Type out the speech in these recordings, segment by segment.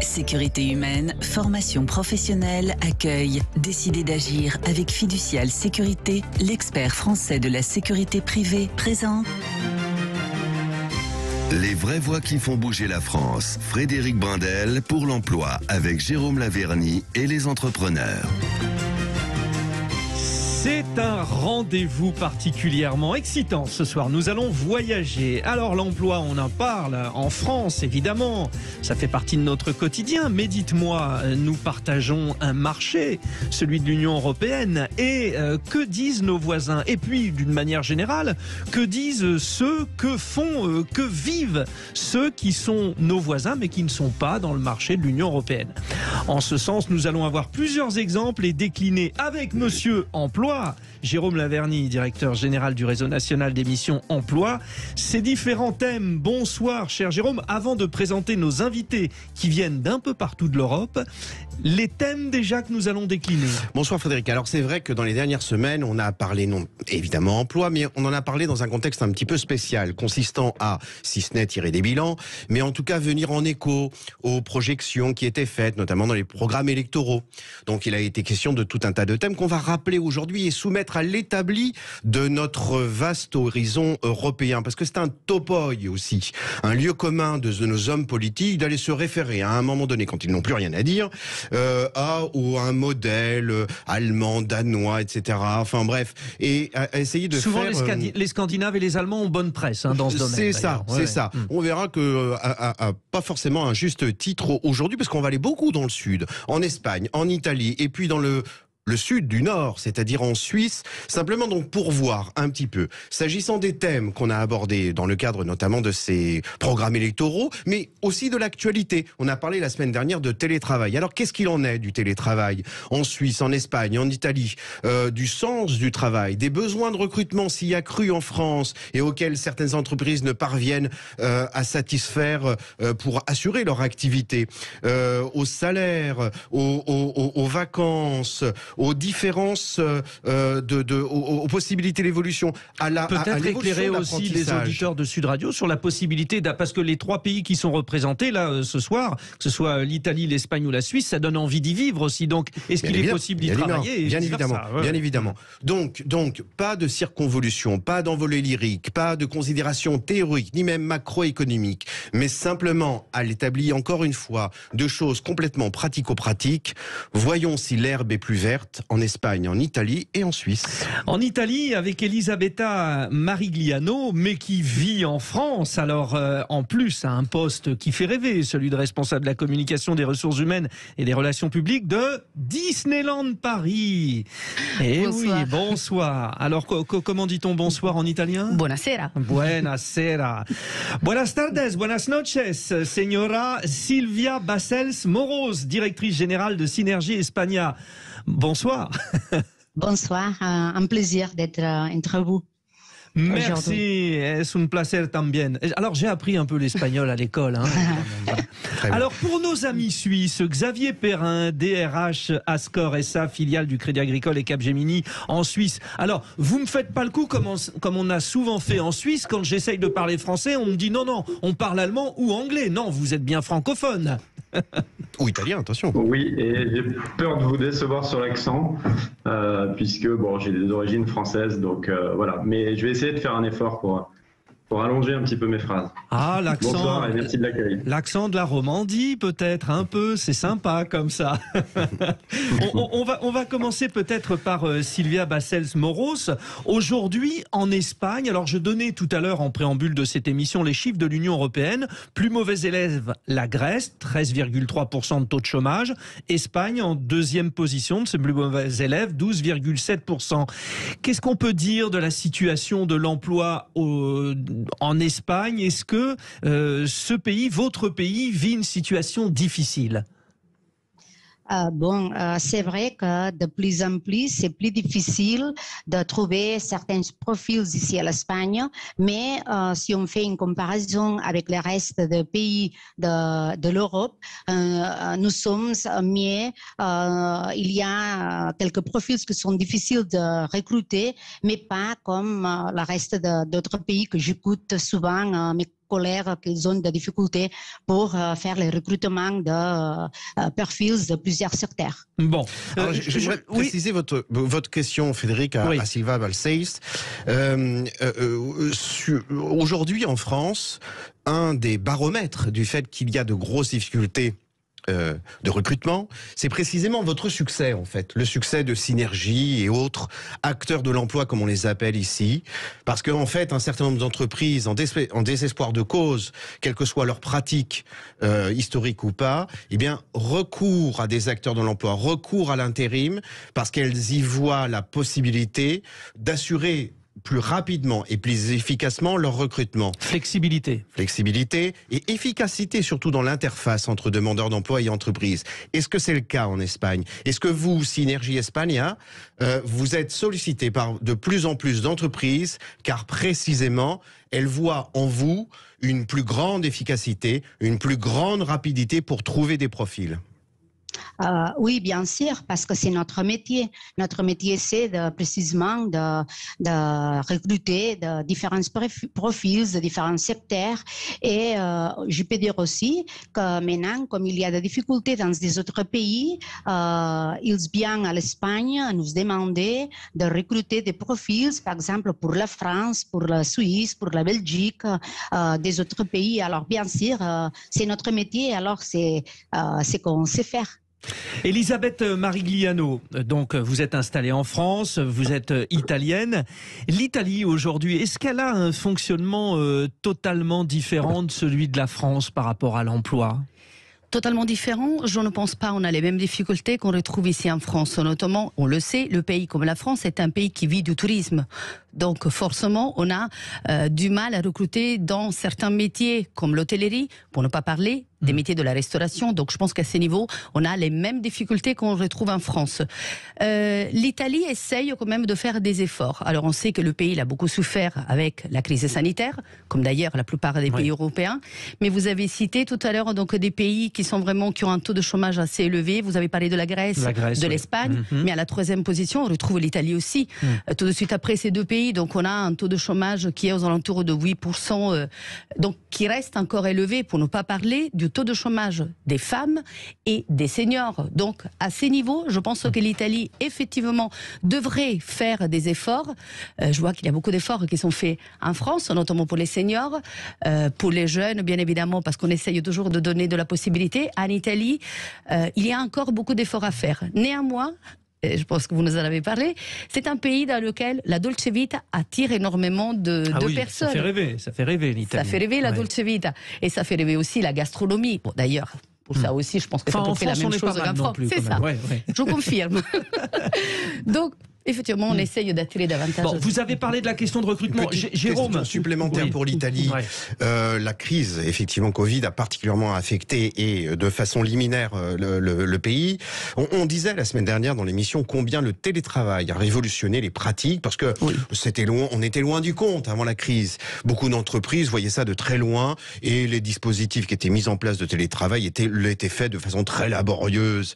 Sécurité humaine, formation professionnelle, accueil. Décidez d'agir avec Fiducial Sécurité, l'expert français de la sécurité privée, présent. Les vraies voix qui font bouger la France. Frédéric Brindel pour l'emploi avec Jérôme Laverny et les entrepreneurs. C'est un rendez-vous particulièrement excitant ce soir. Nous allons voyager. Alors l'emploi, on en parle en France, évidemment. Ça fait partie de notre quotidien. Mais dites-moi, nous partageons un marché, celui de l'Union européenne. Et que disent nos voisins? Et puis, d'une manière générale, que disent ceux, que font, que vivent ceux qui sont nos voisins, mais qui ne sont pas dans le marché de l'Union européenne? En ce sens, nous allons avoir plusieurs exemples et décliner avec Monsieur Emploi, Jérôme Laverny, directeur général du réseau national des missions emploi, ces différents thèmes. Bonsoir, cher Jérôme. Avant de présenter nos invités qui viennent d'un peu partout de l'Europe, les thèmes déjà que nous allons décliner. Bonsoir Frédéric. Alors c'est vrai que dans les dernières semaines, on a parlé, non évidemment emploi, mais on en a parlé dans un contexte un petit peu spécial, consistant à, si ce n'est tirer des bilans, mais en tout cas venir en écho aux projections qui étaient faites, notamment dans les programmes électoraux. Donc il a été question de tout un tas de thèmes qu'on va rappeler aujourd'hui et soumettre à l'établi de notre vaste horizon européen. Parce que c'est un topoi aussi, un lieu commun de nos hommes politiques d'aller se référer à un moment donné, quand ils n'ont plus rien à dire, à un modèle allemand, danois, etc. Enfin bref, et à essayer de souvent faire... les Scandinaves et les Allemands ont bonne presse dans ce domaine. C'est ça, c'est ça. On verra que pas forcément un juste titre aujourd'hui, parce qu'on va aller beaucoup dans le sud, en Espagne, en Italie, et puis dans le sud du nord, c'est-à-dire en Suisse, simplement donc pour voir un petit peu, s'agissant des thèmes qu'on a abordés dans le cadre notamment de ces programmes électoraux, mais aussi de l'actualité. On a parlé la semaine dernière de télétravail. Alors qu'est-ce qu'il en est du télétravail en Suisse, en Espagne, en Italie, du sens du travail, des besoins de recrutement s'y accru en France et auxquels certaines entreprises ne parviennent à satisfaire pour assurer leur activité, aux salaires, aux vacances, aux différences, aux possibilités d'évolution, peut-être éclairer aussi les auditeurs de Sud Radio sur la possibilité, parce que les trois pays qui sont représentés là ce soir, que ce soit l'Italie, l'Espagne ou la Suisse, ça donne envie d'y vivre aussi. Donc, est-ce qu'il est possible d'y travailler? Bien évidemment, bien évidemment. Donc, pas de circonvolution, pas d'envolée lyrique, pas de considération théorique, ni même macroéconomique, mais simplement à l'établi encore une fois de choses complètement pratico-pratiques. Voyons si l'herbe est plus verte en Espagne, en Italie et en Suisse. En Italie, avec Elisabetta Marigliano, mais qui vit en France, alors en plus à un poste qui fait rêver, celui de responsable de la communication, des ressources humaines et des relations publiques de Disneyland Paris. Et bonsoir. Oui, bonsoir. Alors, comment dit-on bonsoir en italien? Buonasera. Buonasera. Buenas tardes, buenas noches, señora Silvia Basels Moros, directrice générale de Synergie España. Bonsoir. Bonsoir, un plaisir d'être entre vous. Merci, es un placer también. Alors j'ai appris un peu l'espagnol à l'école. Alors pour nos amis suisses, Xavier Perrin, DRH Ascor SA, filiale du Crédit Agricole et Capgemini en Suisse. Alors vous me faites pas le coup comme on a souvent fait en Suisse, quand j'essaye de parler français, on me dit non, on parle allemand ou anglais. Non, vous êtes bien francophone. Ou italien, attention. Oui, et j'ai peur de vous décevoir sur l'accent, puisque j'ai des origines françaises, donc voilà. Mais je vais essayer de faire un effort pour allonger un petit peu mes phrases. Ah, l'accent. Bonsoir et merci de l'accueil. L'accent de la Romandie, peut-être, un peu, c'est sympa comme ça. on va commencer peut-être par Silvia Basels Moros. Aujourd'hui, en Espagne, alors je donnais tout à l'heure en préambule de cette émission les chiffres de l'Union européenne. Plus mauvais élève, la Grèce, 13,3% de taux de chômage. Espagne, en deuxième position de ses plus mauvais élèves, 12,7%. Qu'est-ce qu'on peut dire de la situation de l'emploi en Espagne? Est-ce que ce pays, votre pays, vit une situation difficile? C'est vrai que de plus en plus, c'est plus difficile de trouver certains profils ici à l'Espagne, mais si on fait une comparaison avec le reste des pays de l'Europe, nous sommes mieux. Il y a quelques profils qui sont difficiles de recruter, mais pas comme le reste d'autres pays que j'écoute souvent mes colère qu'ils ont de difficultés pour faire le recrutement de profils de plusieurs secteurs. Bon, j'aimerais préciser votre question, Frédéric, à Silva Balcells. Aujourd'hui, en France, un des baromètres du fait qu'il y a de grosses difficultés de recrutement, c'est précisément votre succès en fait, le succès de Synergie et autres acteurs de l'emploi comme on les appelle ici, parce qu'en fait un certain nombre d'entreprises en désespoir de cause, quelle que soit leur pratique historique ou pas, eh bien recourent à des acteurs de l'emploi, recourent à l'intérim parce qu'elles y voient la possibilité d'assurer plus rapidement et plus efficacement leur recrutement. Flexibilité et efficacité surtout dans l'interface entre demandeurs d'emploi et entreprises. Est-ce que c'est le cas en Espagne? Est-ce que vous, Synergie España, vous êtes sollicité par de plus en plus d'entreprises car précisément elles voient en vous une plus grande efficacité, une plus grande rapidité pour trouver des profils? Oui, bien sûr, parce que c'est notre métier. Notre métier, c'est précisément de recruter de différents profils, de différents secteurs. Et je peux dire aussi que maintenant, comme il y a des difficultés dans des autres pays, ils viennent à l'Espagne nous demander de recruter des profils, par exemple pour la France, pour la Suisse, pour la Belgique, des autres pays. Alors bien sûr, c'est notre métier, alors c'est ce qu'on sait faire. Elisabeth Marigliano, donc vous êtes installée en France, vous êtes italienne. L'Italie aujourd'hui, est-ce qu'elle a un fonctionnement totalement différent de celui de la France par rapport à l'emploi ? Totalement différent, je ne pense pas. On a les mêmes difficultés qu'on retrouve ici en France. Notamment, on le sait, le pays comme la France est un pays qui vit du tourisme. Donc forcément, on a du mal à recruter dans certains métiers comme l'hôtellerie, pour ne pas parler des métiers de la restauration. Donc je pense qu'à ce niveau, on a les mêmes difficultés qu'on retrouve en France. L'Italie essaye quand même de faire des efforts. Alors on sait que le pays il a beaucoup souffert avec la crise sanitaire, comme d'ailleurs la plupart des pays européens. Mais vous avez cité tout à l'heure donc des pays qui ont un taux de chômage assez élevé. Vous avez parlé de la Grèce, de l'Espagne, mais à la troisième position, on retrouve l'Italie aussi. Tout de suite après ces deux pays, donc on a un taux de chômage qui est aux alentours de 8%, donc qui reste encore élevé, pour ne pas parler du taux de chômage des femmes et des seniors. Donc à ces niveaux, je pense que l'Italie effectivement devrait faire des efforts. Je vois qu'il y a beaucoup d'efforts qui sont faits en France, notamment pour les seniors, pour les jeunes bien évidemment, parce qu'on essaye toujours de donner de la possibilité. En Italie, il y a encore beaucoup d'efforts à faire. Néanmoins, je pense que vous nous en avez parlé, c'est un pays dans lequel la Dolce Vita attire énormément de personnes. Ça fait rêver l'Italie. Ça fait rêver la Dolce Vita. Et ça fait rêver aussi la gastronomie. Bon, d'ailleurs, pour ça aussi, je pense que c'est à peu près la même chose qu'en France. C'est ça, je confirme. Donc, effectivement, on essaye d'attirer davantage. Bon, vous avez parlé de la question de recrutement. Jérôme, question supplémentaire pour l'Italie. La crise, effectivement, Covid a particulièrement affecté et de façon liminaire le pays. On disait la semaine dernière dans l'émission combien le télétravail a révolutionné les pratiques parce que on était loin du compte avant la crise. Beaucoup d'entreprises voyaient ça de très loin et les dispositifs qui étaient mis en place de télétravail étaient faits de façon très laborieuse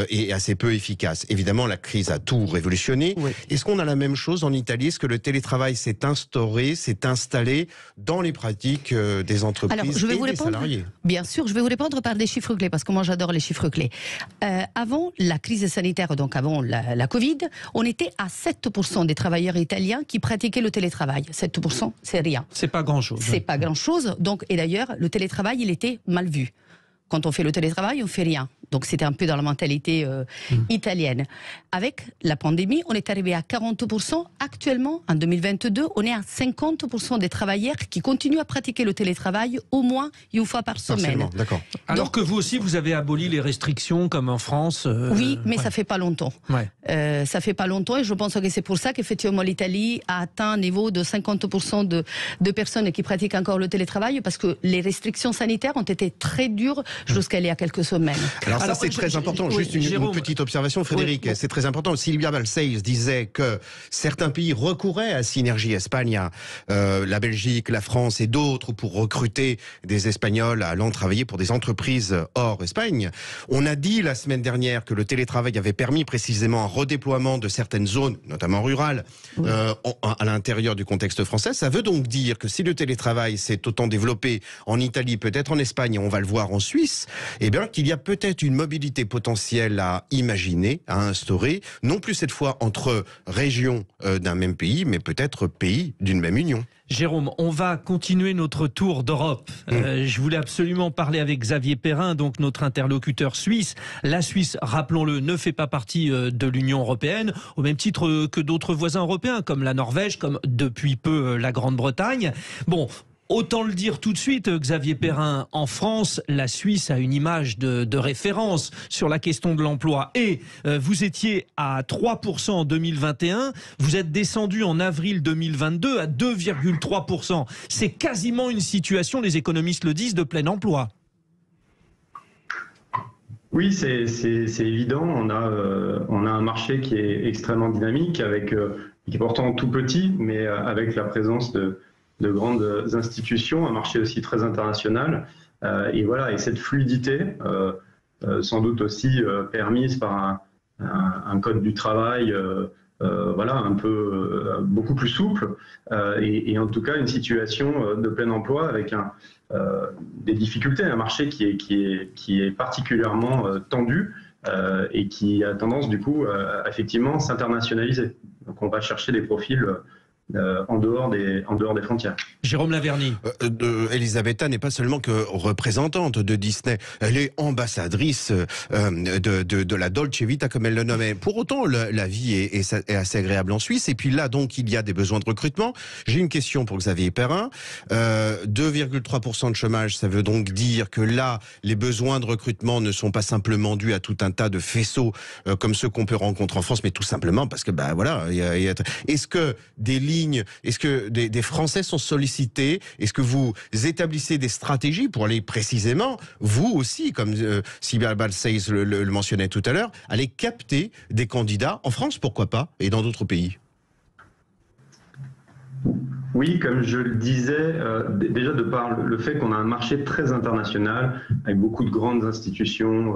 et assez peu efficace. Évidemment, la crise a tout révolutionné. Est-ce qu'on a la même chose en Italie? Est-ce que le télétravail s'est instauré, s'est installé dans les pratiques des entreprises et des salariés? Bien sûr, je vais vous répondre par des chiffres clés, parce que moi j'adore les chiffres clés. Avant la crise sanitaire, donc avant la Covid, on était à 7% des travailleurs italiens qui pratiquaient le télétravail. 7%, c'est rien. C'est pas grand-chose. C'est pas grand-chose. Donc, et d'ailleurs, le télétravail, il était mal vu. Quand on fait le télétravail, on fait rien. Donc c'était un peu dans la mentalité italienne. Avec la pandémie, on est arrivé à 40%. Actuellement, en 2022, on est à 50% des travailleurs qui continuent à pratiquer le télétravail au moins une fois par semaine. D'accord. Alors que vous aussi, vous avez aboli les restrictions comme en France. Oui, mais ça fait pas longtemps. Ça fait pas longtemps et je pense que c'est pour ça qu'effectivement l'Italie a atteint un niveau de 50% de personnes qui pratiquent encore le télétravail parce que les restrictions sanitaires ont été très dures jusqu'à il y a quelques semaines. Alors Alors, ça, c'est très important. Juste une petite observation, Frédéric. Oui. C'est très important. Sylvia Balcells disait que certains pays recouraient à Synergie Espagne, la Belgique, la France et d'autres pour recruter des Espagnols allant travailler pour des entreprises hors Espagne. On a dit la semaine dernière que le télétravail avait permis précisément un redéploiement de certaines zones, notamment rurales, à l'intérieur du contexte français. Ça veut donc dire que si le télétravail s'est autant développé en Italie, peut-être en Espagne, et on va le voir en Suisse, eh bien qu'il y a peut-être une mobilité potentielle à imaginer, à instaurer, non plus cette fois entre régions d'un même pays, mais peut-être pays d'une même union. Jérôme, on va continuer notre tour d'Europe. Je voulais absolument parler avec Xavier Perrin, donc notre interlocuteur suisse. La Suisse, rappelons-le, ne fait pas partie de l'Union européenne, au même titre que d'autres voisins européens, comme la Norvège, comme depuis peu la Grande-Bretagne. Bon, autant le dire tout de suite, Xavier Perrin, en France, la Suisse a une image de référence sur la question de l'emploi. Et vous étiez à 3% en 2021, vous êtes descendu en avril 2022 à 2,3%. C'est quasiment une situation, les économistes le disent, de plein emploi. Oui, c'est évident. On a un marché qui est extrêmement dynamique, qui est pourtant tout petit, mais avec la présence de grandes institutions, un marché aussi très international. Et voilà, et cette fluidité, sans doute aussi permise par un code du travail voilà, beaucoup plus souple, et en tout cas une situation de plein emploi avec des difficultés, un marché qui est particulièrement tendu et qui a tendance du coup à effectivement s'internationaliser. Donc on va chercher des profils en dehors des frontières. Jérôme Laverny. Elisabetta n'est pas seulement que représentante de Disney, elle est ambassadrice de la Dolce Vita, comme elle le nommait. Pour autant, la vie est assez agréable en Suisse. Et puis là, donc, il y a des besoins de recrutement. J'ai une question pour Xavier Perrin. 2,3% de chômage, ça veut donc dire que là, les besoins de recrutement ne sont pas simplement dus à tout un tas de faisceaux comme ceux qu'on peut rencontrer en France, mais tout simplement parce que, voilà, est-ce que est-ce que des Français sont sollicités? Est-ce que vous établissez des stratégies pour aller précisément, vous aussi, comme Sylvia Balcells le mentionnait tout à l'heure, aller capter des candidats en France, pourquoi pas, et dans d'autres pays? Oui, comme je le disais, déjà de par le fait qu'on a un marché très international, avec beaucoup de grandes institutions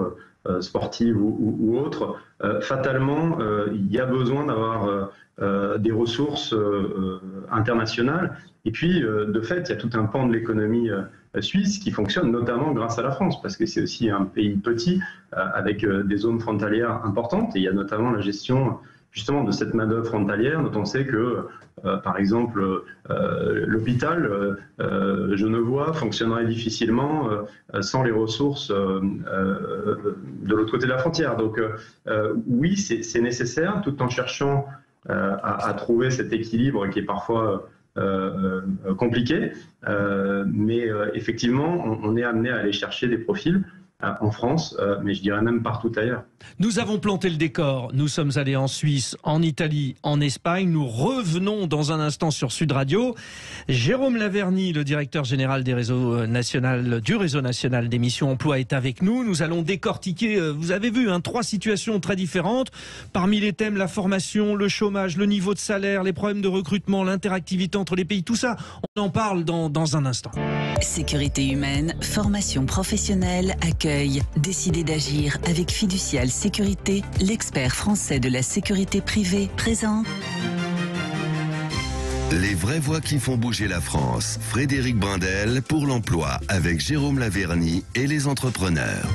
sportives ou autres, fatalement, il y a besoin d'avoir des ressources internationales. Et puis, de fait, il y a tout un pan de l'économie suisse qui fonctionne notamment grâce à la France, parce que c'est aussi un pays petit, avec des zones frontalières importantes. Et il y a notamment la gestion justement de cette main-d'œuvre frontalière, dont on sait que, par exemple, l'hôpital genevois fonctionnerait difficilement sans les ressources de l'autre côté de la frontière. Donc, oui, c'est nécessaire, tout en cherchant à trouver cet équilibre qui est parfois compliqué, mais effectivement, on est amené à aller chercher des profils en France, mais je dirais même partout ailleurs. Nous avons planté le décor, nous sommes allés en Suisse, en Italie, en Espagne, nous revenons dans un instant sur Sud Radio. Jérôme Laverny, le directeur général du réseau national des missions emploi est avec nous. Nous allons décortiquer, vous avez vu, 3 situations très différentes. Parmi les thèmes, la formation, le chômage, le niveau de salaire, les problèmes de recrutement, l'interactivité entre les pays, tout ça, on en parle dans un instant. Sécurité humaine, formation professionnelle, accueil. Décidez d'agir avec Fiducial Sécurité, l'expert français de la sécurité privée, présente. Les vraies voix qui font bouger la France. Frédéric Brindel pour l'emploi avec Jérôme Laverny et les entrepreneurs.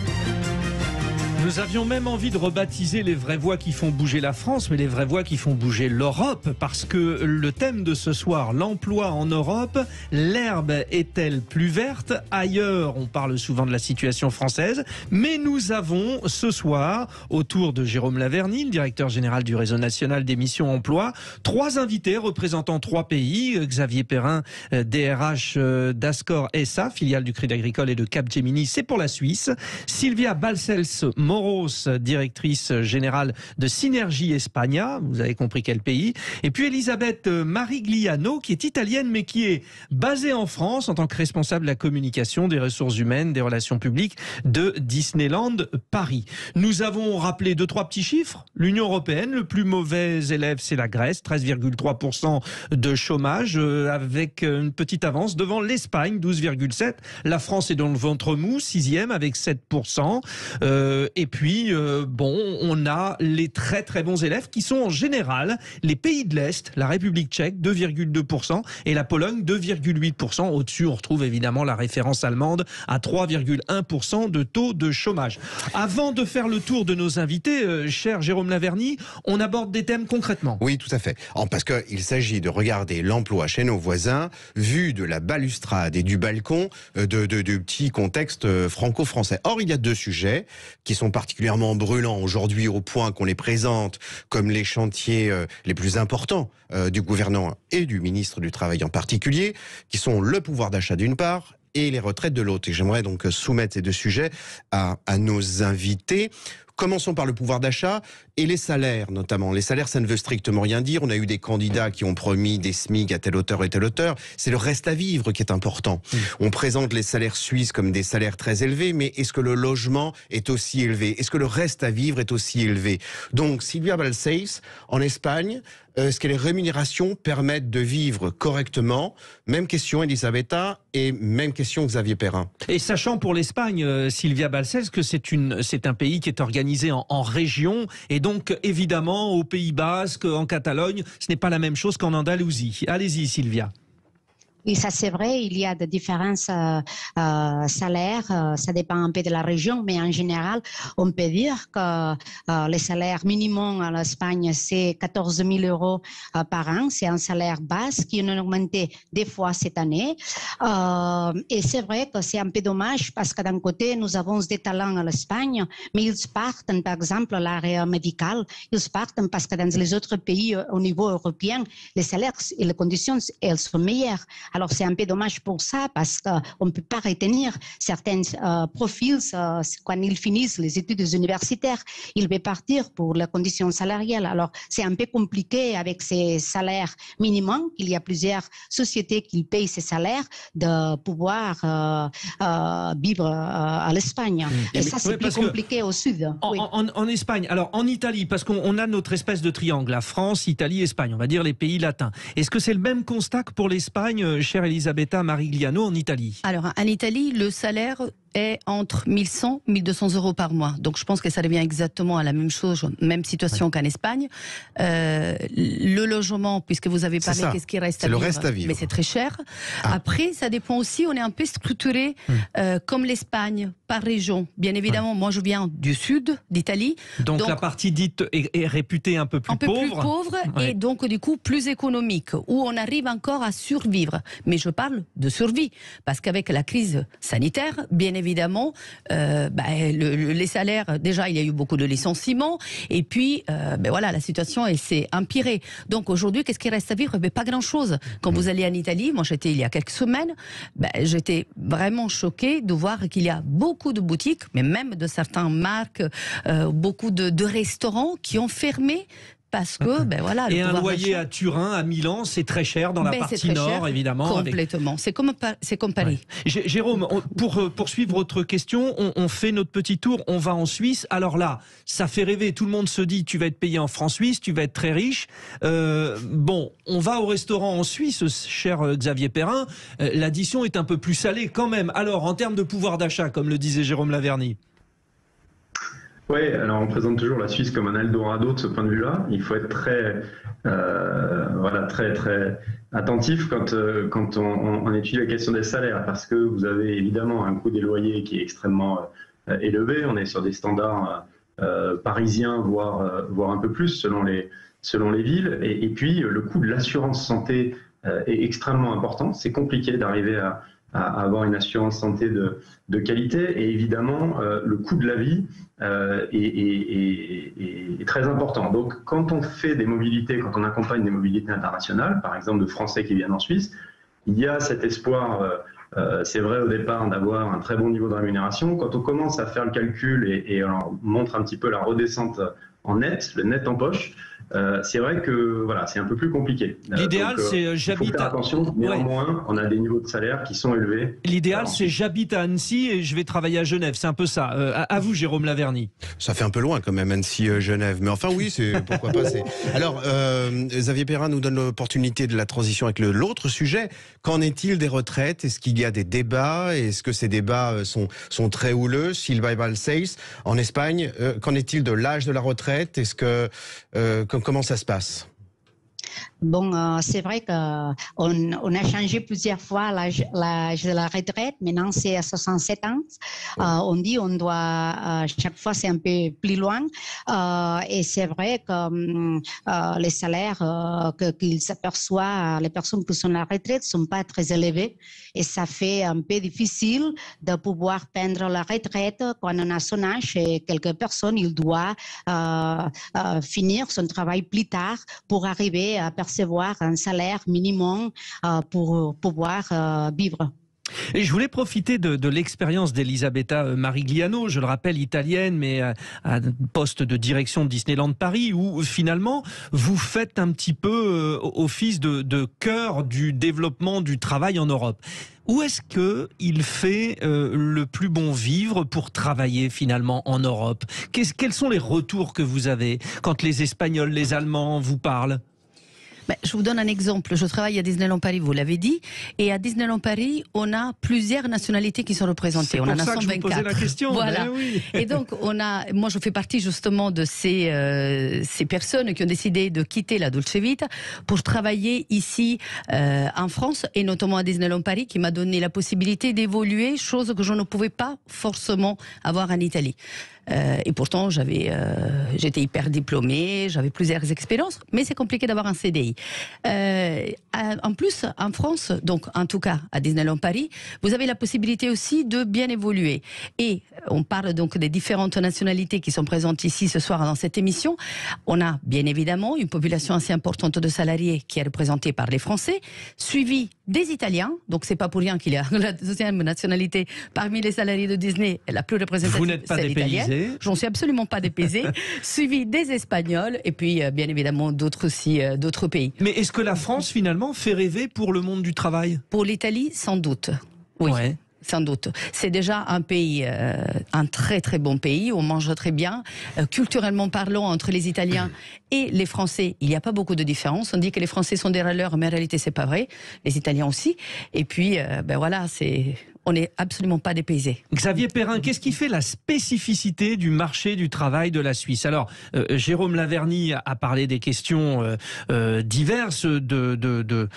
Nous avions même envie de rebaptiser les vraies voix qui font bouger la France, mais les vraies voix qui font bouger l'Europe, parce que le thème de ce soir, l'emploi en Europe, l'herbe est-elle plus verte? Ailleurs, on parle souvent de la situation française, mais nous avons ce soir, autour de Jérôme Laverny, le directeur général du réseau national des missions emploi, 3 invités représentant 3 pays, Xavier Perrin, DRH d'Ascor SA, filiale du Crédit Agricole et de Capgemini, c'est pour la Suisse, Sylvia Balcells Moros, directrice générale de Synergie Espagna, vous avez compris quel pays, et puis Elisabeth Marigliano, qui est italienne mais qui est basée en France en tant que responsable de la communication, des ressources humaines, des relations publiques de Disneyland Paris. Nous avons rappelé 2-3 petits chiffres. L'Union européenne, le plus mauvais élève, c'est la Grèce, 13,3% de chômage, avec une petite avance devant l'Espagne, 12,7%. La France est dans le ventre mou, 6e avec 7%. Et puis, on a les très très bons élèves qui sont en général les pays de l'Est, la République tchèque, 2,2%, et la Pologne, 2,8%. Au-dessus, on retrouve évidemment la référence allemande à 3,1% de taux de chômage. Avant de faire le tour de nos invités, cher Jérôme Laverny, on aborde des thèmes concrètement. Oui, tout à fait. Parce qu'il s'agit de regarder l'emploi chez nos voisins, vu de la balustrade et du balcon du petit contexte franco-français. Or, il y a 2 sujets qui sont particulièrement brûlants aujourd'hui, au point qu'on les présente comme les chantiers les plus importants du gouvernement et du ministre du Travail en particulier, qui sont le pouvoir d'achat d'une part et les retraites de l'autre. Et j'aimerais donc soumettre ces 2 sujets à nos invités. Commençons par le pouvoir d'achat et les salaires notamment. Les salaires, ça ne veut strictement rien dire. On a eu des candidats qui ont promis des SMIC à telle hauteur et telle hauteur. C'est le reste à vivre qui est important. On présente les salaires suisses comme des salaires très élevés, mais est-ce que le logement est aussi élevé? Est-ce que le reste à vivre est aussi élevé? Donc, Silvia Balcells, en Espagne, est-ce que les rémunérations permettent de vivre correctement? Même question Elisabetta et même question Xavier Perrin. Et sachant pour l'Espagne, Silvia Balcells, que c'est un pays qui est organisé en régions, et donc évidemment au Pays Basque, en Catalogne, ce n'est pas la même chose qu'en Andalousie. Allez-y Silvia. Oui, ça c'est vrai, il y a de différents salaires, ça dépend un peu de la région, mais en général, on peut dire que le salaire minimum en Espagne, c'est 14 000 euros par an. C'est un salaire bas qui a augmenté des fois cette année. Et c'est vrai que c'est un peu dommage parce que d'un côté, nous avons des talents en Espagne, mais ils partent, par exemple, l'area médicale, ils partent parce que dans les autres pays au niveau européen, les salaires et les conditions, elles sont meilleures. Alors, c'est un peu dommage pour ça parce qu'on ne peut pas retenir certains profils quand ils finissent les études universitaires. Ils veulent partir pour les conditions salariales. Alors, c'est un peu compliqué avec ces salaires minimums. Il y a plusieurs sociétés qui payent ces salaires de pouvoir vivre à l'Espagne. Et ça, c'est plus compliqué au sud. En Espagne, alors en Italie, parce qu'on a notre espèce de triangle, la France, Italie, Espagne, on va dire les pays latins. Est-ce que c'est le même constat que pour l'Espagne, chère Elisabetta Marigliano, en Italie? Alors, en Italie, le salaire est entre 1100 et 1200 euros par mois. Donc, je pense que ça devient exactement à la même chose, même situation qu'en Espagne. Le logement, puisque vous avez parlé, qu'est-ce qui reste à vivre? C'est le reste à vivre. Mais c'est très cher. Après, ça dépend aussi, on est un peu structuré comme l'Espagne, par région. Bien évidemment, moi, je viens du sud d'Italie. Donc, la partie dite est réputée un peu plus pauvre. Un peu plus pauvre et donc, du coup, plus économique, où on arrive encore à survivre. Mais je parle de survie, parce qu'avec la crise sanitaire, bien évidemment, les salaires, déjà, il y a eu beaucoup de licenciements, et puis, voilà, la situation s'est empirée. Donc, aujourd'hui, qu'est-ce qui reste à vivre? Pas grand-chose. Quand vous allez en Italie, moi, j'étais il y a quelques semaines, j'étais vraiment choquée de voir qu'il y a beaucoup de boutiques, mais même de certaines marques, beaucoup de restaurants qui ont fermé parce que, voilà... Et un loyer à Turin, à Milan, c'est très cher dans la partie nord, évidemment. Complètement. C'est comme Paris. Ouais. Jérôme, pour poursuivre votre question, on fait notre petit tour, on va en Suisse. Alors là, ça fait rêver. Tout le monde se dit, tu vas être payé en francs suisses, tu vas être très riche. On va au restaurant en Suisse, cher Xavier Perrin. L'addition est un peu plus salée quand même. Alors, en termes de pouvoir d'achat, comme le disait Jérôme Laverny. Oui, alors on présente toujours la Suisse comme un Eldorado de ce point de vue-là. Il faut être très attentif quand on étudie la question des salaires, parce que vous avez évidemment un coût des loyers qui est extrêmement élevé. On est sur des standards parisiens, voire un peu plus selon les villes. Et puis le coût de l'assurance santé est extrêmement important. C'est compliqué d'arriver à avoir une assurance santé de qualité, et évidemment le coût de la vie est très important. Donc quand on fait des mobilités, quand on accompagne des mobilités internationales, par exemple de Français qui viennent en Suisse, il y a cet espoir c'est vrai au départ d'avoir un très bon niveau de rémunération. Quand on commence à faire le calcul et on montre un petit peu la redescente en net, le net en poche, c'est vrai que voilà, c'est un peu plus compliqué. L'idéal, c'est j'habite. Il faut faire attention. Néanmoins, on a des niveaux de salaire qui sont élevés. L'idéal, c'est j'habite à Annecy et je vais travailler à Genève. C'est un peu ça. À vous, Jérôme Laverny. Ça fait un peu loin quand même, Annecy-Genève. Mais enfin, oui, c'est pourquoi pas. Alors, Xavier Perrin nous donne l'opportunité de la transition avec l'autre sujet. Qu'en est-il des retraites? Est-ce qu'il y a des débats? Est-ce que ces débats sont très houleux? Silvia Balcells, en Espagne, qu'en est-il de l'âge de la retraite? Est-ce que comment ça se passe? Bon, c'est vrai qu'on a changé plusieurs fois l'âge de la retraite. Maintenant, c'est à 67 ans. On dit on doit, chaque fois, c'est un peu plus loin. Et c'est vrai que les salaires qu'ils s'aperçoivent, les personnes qui sont à la retraite, ne sont pas très élevés. Et ça fait un peu difficile de pouvoir prendre la retraite quand on a son âge. Et quelques personnes, il doit finir son travail plus tard pour arriver à percevoir un salaire minimum pour pouvoir vivre. Et je voulais profiter de l'expérience d'Elisabetta Marigliano, je le rappelle italienne, mais à un poste de direction de Disneyland Paris, où finalement vous faites un petit peu office de cœur du développement du travail en Europe. Où est-ce qu'il fait le plus bon vivre pour travailler finalement en Europe? Quels sont les retours que vous avez quand les Espagnols, les Allemands vous parlent? Je vous donne un exemple. Je travaille à Disneyland Paris, vous l'avez dit. Et à Disneyland Paris, on a plusieurs nationalités qui sont représentées. On en a 124. Que je vous posais la question. Voilà. Oui. Et donc, moi, je fais partie justement de ces personnes qui ont décidé de quitter la Dolce Vita pour travailler ici en France et notamment à Disneyland Paris, qui m'a donné la possibilité d'évoluer, chose que je ne pouvais pas forcément avoir en Italie. Et pourtant, j'étais hyper diplômée, j'avais plusieurs expériences, mais c'est compliqué d'avoir un CDI. En plus, en France, donc en tout cas à Disneyland Paris, vous avez la possibilité aussi de bien évoluer. Et on parle donc des différentes nationalités qui sont présentes ici ce soir dans cette émission. On a bien évidemment une population assez importante de salariés qui est représentée par les Français, suivie des Italiens. Donc c'est pas pour rien qu'il y a la deuxième nationalité parmi les salariés de Disney, la plus représentative. Vous n'êtes pas dépaysé? J'en suis absolument pas dépaysée. Suivi des Espagnols et puis bien évidemment d'autres aussi, d'autres pays. Mais est-ce que la France finalement fait rêver pour le monde du travail? Pour l'Italie, sans doute. Oui. Ouais. Sans doute. C'est déjà un pays, un très très bon pays, on mange très bien. Culturellement parlant, entre les Italiens et les Français, il n'y a pas beaucoup de différence. On dit que les Français sont des râleurs, mais en réalité c'est pas vrai. Les Italiens aussi. Et puis, voilà, on n'est absolument pas dépaysés. Xavier Perrin, qu'est-ce qui fait la spécificité du marché du travail de la Suisse? Alors, Jérôme Laverny a parlé des questions diverses de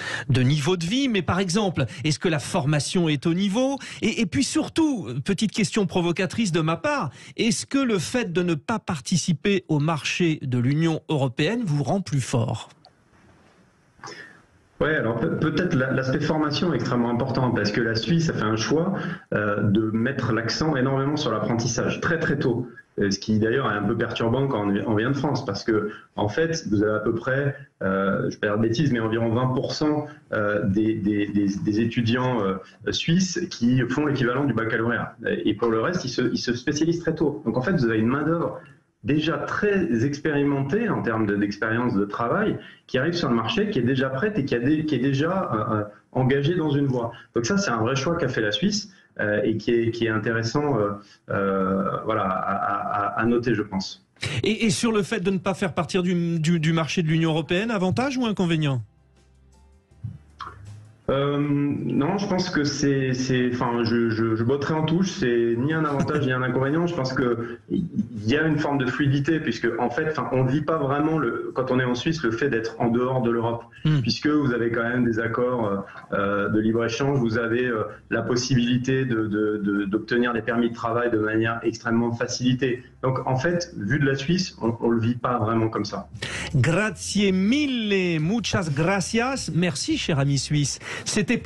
niveau de vie, mais par exemple, est-ce que la formation est au niveau? Et puis surtout, petite question provocatrice de ma part, est-ce que le fait de ne pas participer au marché de l'Union européenne vous rend plus fort? Oui, alors peut-être l'aspect formation est extrêmement important parce que la Suisse a fait un choix de mettre l'accent énormément sur l'apprentissage très très tôt. Ce qui d'ailleurs est un peu perturbant quand on vient de France parce que en fait vous avez à peu près, je vais pas dire de bêtises, mais environ 20% des étudiants suisses qui font l'équivalent du baccalauréat. Et pour le reste, ils se spécialisent très tôt. Donc en fait vous avez une main-d'œuvre déjà très expérimentée en termes d'expérience de travail, qui arrive sur le marché, qui est déjà prête et qui est déjà engagée dans une voie. Donc ça, c'est un vrai choix qu'a fait la Suisse et qui est intéressant à noter, je pense. Et sur le fait de ne pas faire partir du marché de l'Union européenne, avantage ou inconvénient? Non, je pense que je botterai en touche, c'est ni un avantage ni un inconvénient. Je pense que il y a une forme de fluidité puisque en fait, on ne vit pas vraiment quand on est en Suisse le fait d'être en dehors de l'Europe, puisque vous avez quand même des accords de libre-échange, vous avez la possibilité d'obtenir des permis de travail de manière extrêmement facilitée. Donc en fait, vu de la Suisse, on le vit pas vraiment comme ça. Grazie mille, muchas gracias, merci cher ami suisse. C'était